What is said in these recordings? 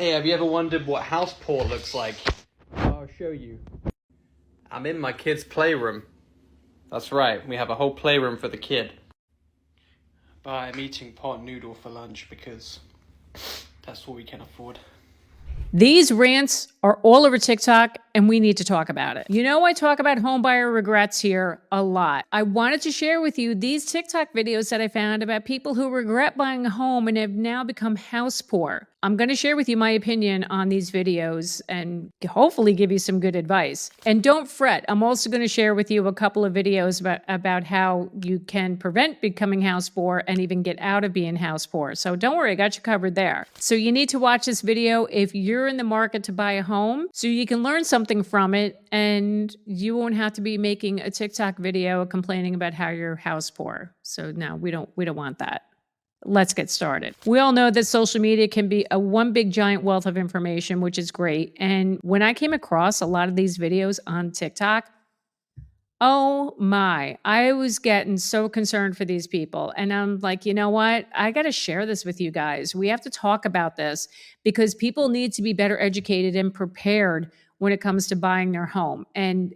Hey, have you ever wondered what house poor looks like? I'll show you. I'm in my kid's playroom. That's right, we have a whole playroom for the kid. But I'm eating pot noodle for lunch because that's what we can afford. These rants are all over TikTok, and we need to talk about it. You know, I talk about homebuyer regrets here a lot. I wanted to share with you these TikTok videos that I found about people who regret buying a home and have now become house poor. I'm going to share with you my opinion on these videos and hopefully give you some good advice. And don't fret, I'm also going to share with you a couple of videos about how you can prevent becoming house poor and even get out of being house poor. So don't worry, I got you covered there. So you need to watch this video if you're in the market to buy a home so you can learn something from it and you won't have to be making a TikTok video complaining about how you're house poor. So no, we don't want that. Let's get started. We all know that social media can be a one big giant wealth of information, which is great. And when I came across a lot of these videos on TikTok, oh my, I was getting so concerned for these people. And I'm like, you know what? I got to share this with you guys. We have to talk about this because people need to be better educated and prepared when it comes to buying their home. And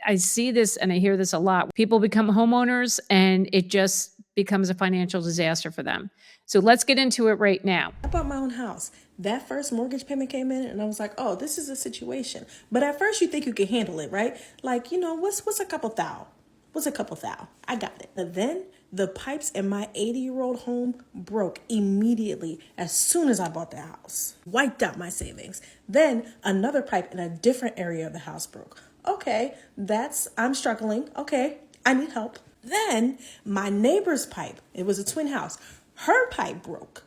I see this and I hear this a lot. People become homeowners and it just becomes a financial disaster for them. So let's get into it right now. I bought my own house. That first mortgage payment came in and I was like, oh, this is a situation. But at first you think you can handle it, right? Like, you know, what's a couple thou? What's a couple thou? I got it. But then the pipes in my 80-year-old home broke immediately as soon as I bought the house. Wiped out my savings. Then another pipe in a different area of the house broke. Okay, I'm struggling. Okay, I need help. Then my neighbor's pipe, it was a twin house, her pipe broke.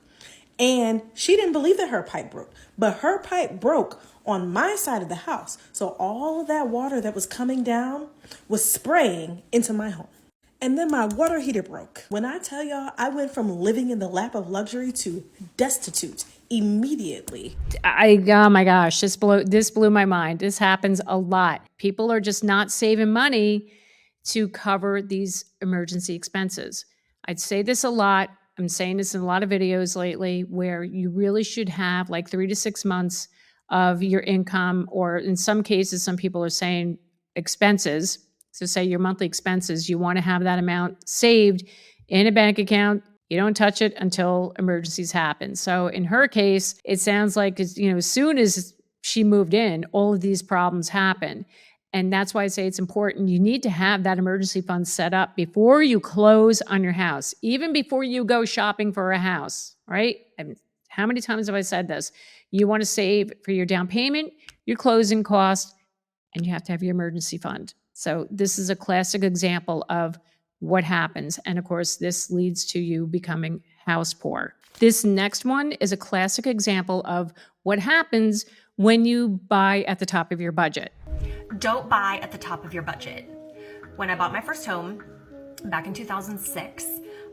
And she didn't believe that her pipe broke, but her pipe broke on my side of the house. So all of that water that was coming down was spraying into my home. And then my water heater broke. When I tell y'all, I went from living in the lap of luxury to destitute immediately. Oh my gosh, this blew my mind. This happens a lot. People are just not saving money to cover these emergency expenses. I'd say this a lot. I'm saying this in a lot of videos lately where you really should have like 3 to 6 months of your income, or in some cases, some people are saying expenses. So say your monthly expenses, you want to have that amount saved in a bank account. You don't touch it until emergencies happen. So in her case, it sounds like, as soon as she moved in, all of these problems happen. And that's why I say it's important. You need to have that emergency fund set up before you close on your house, even before you go shopping for a house, right? How many times have I said this? You want to save for your down payment, your closing cost, and you have to have your emergency fund. So this is a classic example of what happens. And of course, this leads to you becoming house poor. This next one is a classic example of what happens when you buy at the top of your budget. Don't buy at the top of your budget. When I bought my first home back in 2006,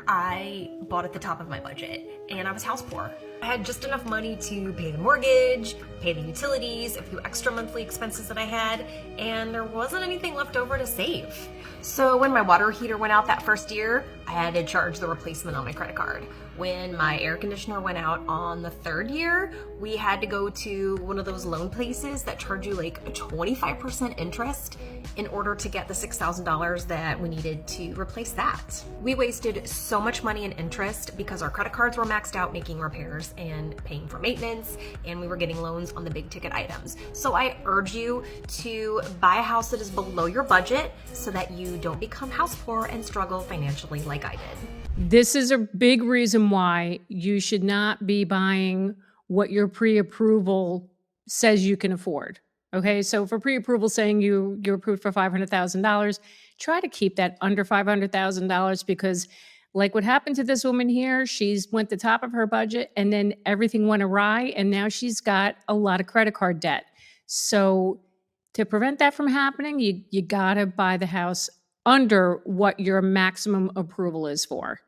I bought at the top of my budget and I was house poor. I had just enough money to pay the mortgage, pay the utilities, a few extra monthly expenses that I had, and there wasn't anything left over to save. So when my water heater went out that first year, I had to charge the replacement on my credit card. When my air conditioner went out on the third year, we had to go to one of those loan places that charge you like a 25% interest in order to get the $6,000 that we needed to replace that. We wasted so much money in interest because our credit cards were maxed out making repairs and paying for maintenance, and we were getting loans on the big ticket items. So I urge you to buy a house that is below your budget so that you don't become house poor and struggle financially like I did. This is a big reason why you should not be buying what your pre-approval says you can afford. Okay, so for pre-approval saying you're approved for $500,000, try to keep that under $500,000 because like what happened to this woman here, she's went the top of her budget and then everything went awry and now she's got a lot of credit card debt. So to prevent that from happening, you gotta buy the house under what your maximum approval is for.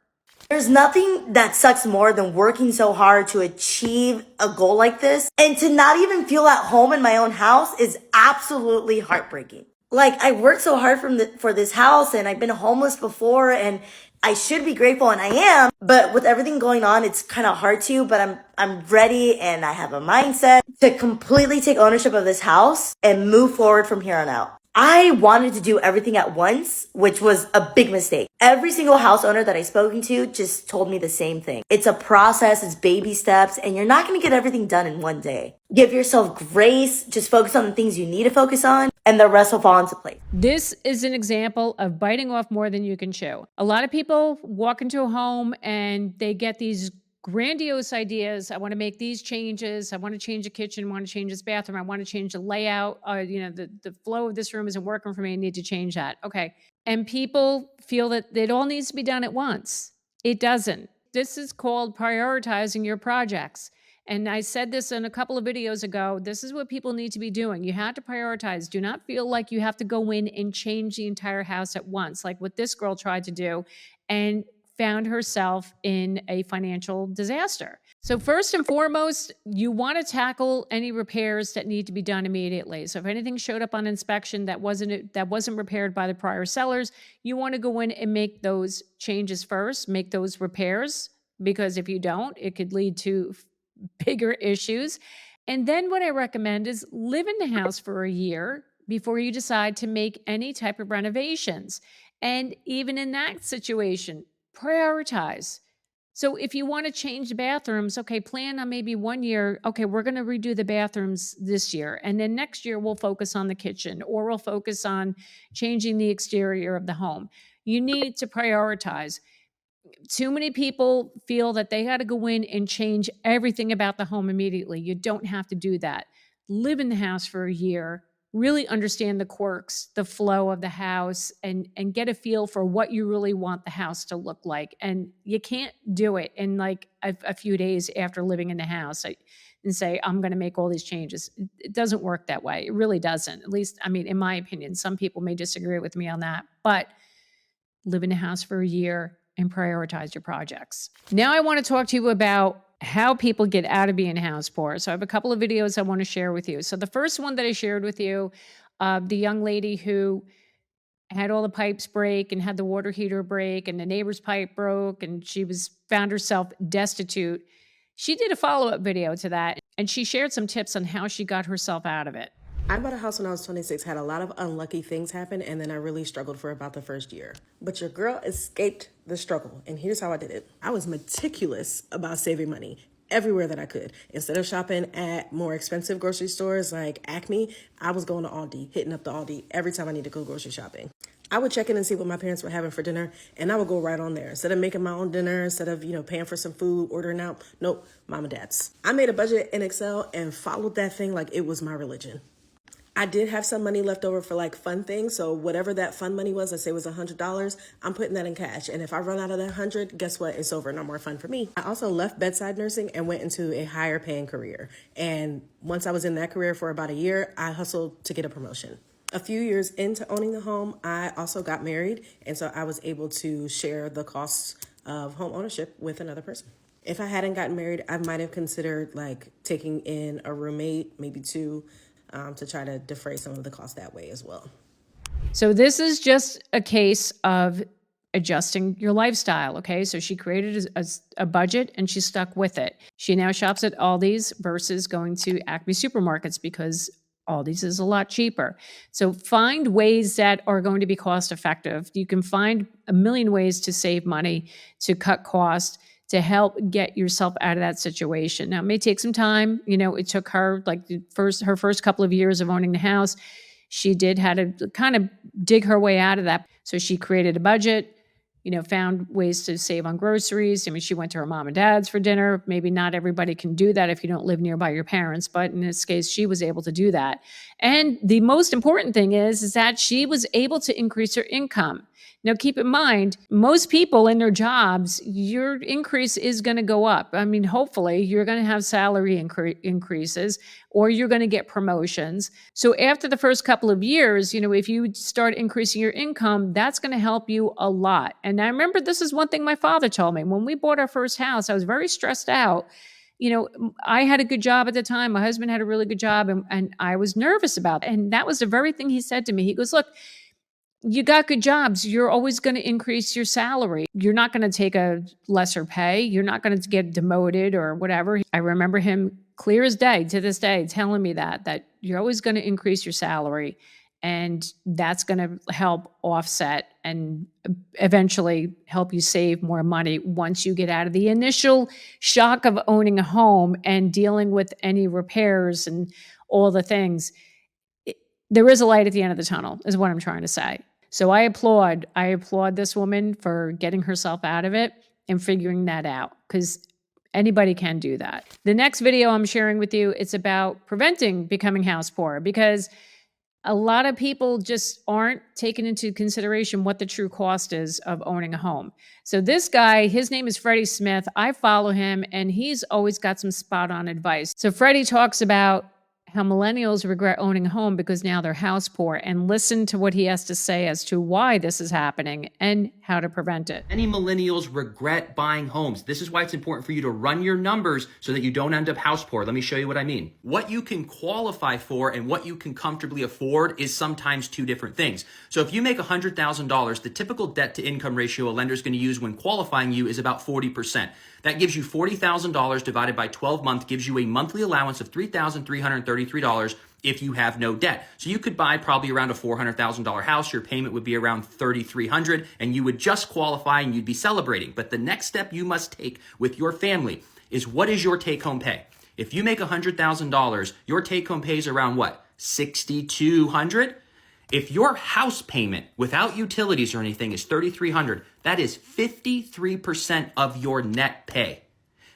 There's nothing that sucks more than working so hard to achieve a goal like this, and to not even feel at home in my own house is absolutely heartbreaking. Like, I worked so hard for this house, and I've been homeless before, and I should be grateful, and I am, but with everything going on, it's kind of hard to, but I'm ready, and I have a mindset to completely take ownership of this house and move forward from here on out. I wanted to do everything at once, which was a big mistake. Every single house owner that I've spoken to just told me the same thing. It's a process, it's baby steps, and you're not going to get everything done in one day. Give yourself grace, just focus on the things you need to focus on, and the rest will fall into place. This is an example of biting off more than you can chew. A lot of people walk into a home and they get these grandiose ideas. I want to make these changes. I want to change the kitchen. I want to change this bathroom. I want to change the layout. The flow of this room isn't working for me. I need to change that. Okay. And people feel that it all needs to be done at once. It doesn't. This is called prioritizing your projects. And I said this in a couple of videos ago. This is what people need to be doing. You have to prioritize. Do not feel like you have to go in and change the entire house at once, like what this girl tried to do and found herself in a financial disaster. So first and foremost, you want to tackle any repairs that need to be done immediately. So if anything showed up on inspection that wasn't repaired by the prior sellers, you want to go in and make those changes first, make those repairs, because if you don't, it could lead to bigger issues. And then what I recommend is live in the house for a year before you decide to make any type of renovations. And even in that situation, prioritize. So if you want to change the bathrooms, okay, plan on maybe 1 year, okay, we're going to redo the bathrooms this year. And then next year we'll focus on the kitchen, or we'll focus on changing the exterior of the home. You need to prioritize. Too many people feel that they got to go in and change everything about the home immediately. You don't have to do that. Live in the house for a year, really understand the quirks, the flow of the house, and get a feel for what you really want the house to look like. And you can't do it in like a few days after living in the house and say, I'm going to make all these changes. It doesn't work that way. It really doesn't. At least, I mean, in my opinion, some people may disagree with me on that, but live in the house for a year and prioritize your projects. Now I want to talk to you about how people get out of being house poor. So I have a couple of videos I want to share with you. So the first one that I shared with you, the young lady who had all the pipes break and had the water heater break and the neighbor's pipe broke and she found herself destitute. She did a follow-up video to that and she shared some tips on how she got herself out of it. I bought a house when I was 26, had a lot of unlucky things happen, and then I really struggled for about the first year. But your girl escaped the struggle, and here's how I did it. I was meticulous about saving money everywhere that I could. Instead of shopping at more expensive grocery stores like Acme, I was going to Aldi, hitting up the Aldi every time I need to go grocery shopping. I would check in and see what my parents were having for dinner, and I would go right on there. Instead of making my own dinner, instead of, paying for some food, ordering out, nope, mom and dad's. I made a budget in Excel and followed that thing like it was my religion. I did have some money left over for like fun things. So whatever that fun money was, let's say it was $100, I'm putting that in cash. And if I run out of that 100, guess what? It's over. No more fun for me. I also left bedside nursing and went into a higher paying career. And once I was in that career for about a year, I hustled to get a promotion. A few years into owning the home, I also got married. And so I was able to share the costs of home ownership with another person. If I hadn't gotten married, I might have considered like taking in a roommate, maybe two, to try to defray some of the costs that way as well. So this is just a case of adjusting your lifestyle, okay? So she created a budget and she stuck with it. She now shops at Aldi's versus going to Acme supermarkets because Aldi's is a lot cheaper. So find ways that are going to be cost effective. You can find a million ways to save money, to cut costs, to help get yourself out of that situation. Now, it may take some time. It took her like her first couple of years of owning the house. She had to kind of dig her way out of that. So she created a budget, found ways to save on groceries. I mean, she went to her mom and dad's for dinner. Maybe not everybody can do that if you don't live nearby your parents, but in this case, she was able to do that. And the most important thing is that she was able to increase her income. Now, keep in mind, most people in their jobs, your increase is going to go up. I mean, hopefully you're going to have salary increases or you're going to get promotions. So after the first couple of years, if you start increasing your income, that's going to help you a lot. And I remember this is one thing my father told me. When we bought our first house, I was very stressed out. I had a good job at the time. My husband had a really good job and I was nervous about it. And that was the very thing he said to me. He goes, look, you got good jobs, you're always going to increase your salary. You're not going to take a lesser pay. You're not going to get demoted or whatever. I remember him clear as day to this day telling me that you're always going to increase your salary, and that's going to help offset and eventually help you save more money once you get out of the initial shock of owning a home and dealing with any repairs and all the things. There is a light at the end of the tunnel, is what I'm trying to say. So I applaud this woman for getting herself out of it and figuring that out, because anybody can do that. The next video I'm sharing with you, it's about preventing becoming house poor, because a lot of people just aren't taking into consideration what the true cost is of owning a home. So this guy, his name is Freddie Smith. I follow him, and he's always got some spot on advice. So Freddie talks about how millennials regret owning a home because now they're house poor, and listen to what he has to say as to why this is happening and how to prevent it. Many millennials regret buying homes. This is why it's important for you to run your numbers so that you don't end up house poor. Let me show you what I mean. What you can qualify for and what you can comfortably afford is sometimes two different things. So if you make $100,000, the typical debt to income ratio a lender is going to use when qualifying you is about 40%. That gives you $40,000 divided by 12 months, gives you a monthly allowance of $3,333 if you have no debt. So you could buy probably around a $400,000 house. Your payment would be around $3,300, and you would just qualify and you'd be celebrating. But the next step you must take with your family is, what is your take-home pay? If you make $100,000, your take-home pay is around what? $6,200? If your house payment without utilities or anything is $3,300, that is 53% of your net pay.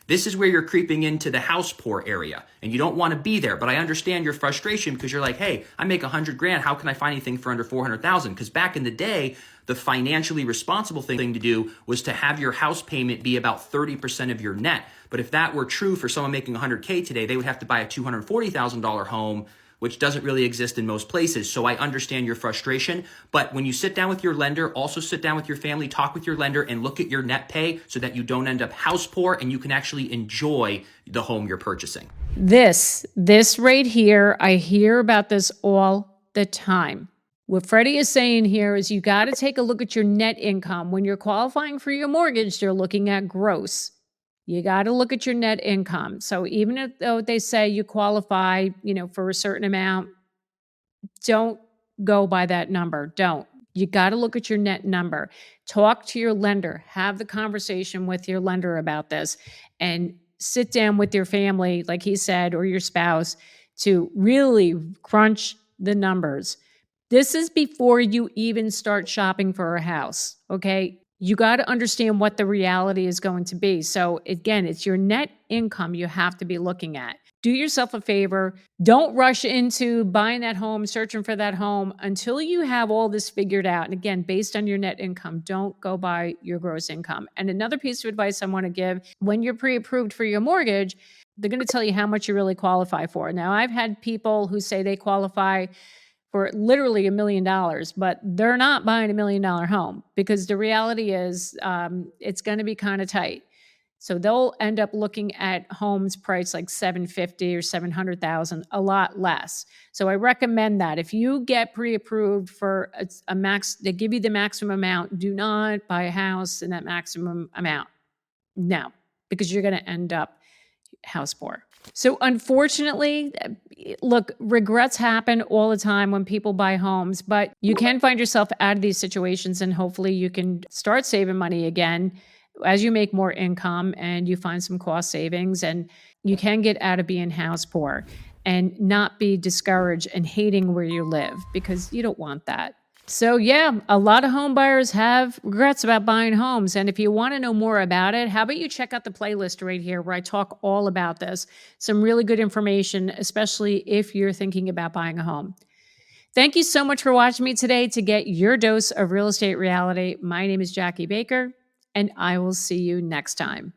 This is where you're creeping into the house poor area, and you don't want to be there. But I understand your frustration, because you're like, hey, I make $100,000. How can I find anything for under $400,000? Because back in the day, the financially responsible thing to do was to have your house payment be about 30% of your net. But if that were true for someone making $100K today, they would have to buy a $240,000 home, which doesn't really exist in most places. So I understand your frustration. But when you sit down with your lender, also sit down with your family, talk with your lender, and look at your net pay so that you don't end up house poor and you can actually enjoy the home you're purchasing. This right here, I hear about this all the time. What Freddie is saying here is you got to take a look at your net income. When you're qualifying for your mortgage, they're looking at gross. You got to look at your net income. So even though they say you qualify, for a certain amount, don't go by that number. Don't. You got to look at your net number. Talk to your lender. Have the conversation with your lender about this, and sit down with your family, like he said, or your spouse, to really crunch the numbers. This is before you even start shopping for a house, okay? You got to understand what the reality is going to be. So again, it's your net income you have to be looking at. Do yourself a favor. Don't rush into buying that home, searching for that home until you have all this figured out. And again, based on your net income, don't go by your gross income. And another piece of advice I want to give, when you're pre-approved for your mortgage, they're going to tell you how much you really qualify for. Now, I've had people who say they qualify for literally $1 million, but they're not buying $1 million home, because the reality is it's going to be kind of tight. So they'll end up looking at homes priced like $750,000 or $700,000, a lot less. So I recommend that if you get pre-approved for a max, they give you the maximum amount. Do not buy a house in that maximum amount. No, because you're going to end up house poor. So unfortunately, look, regrets happen all the time when people buy homes, but you can find yourself out of these situations, and hopefully you can start saving money again as you make more income and you find some cost savings, and you can get out of being house poor and not be discouraged and hating where you live, because you don't want that. So yeah, a lot of home buyers have regrets about buying homes. And if you want to know more about it, how about you check out the playlist right here where I talk all about this. Some really good information, especially if you're thinking about buying a home. Thank you so much for watching me today to get your dose of real estate reality. My name is Jackie Baker, and I will see you next time.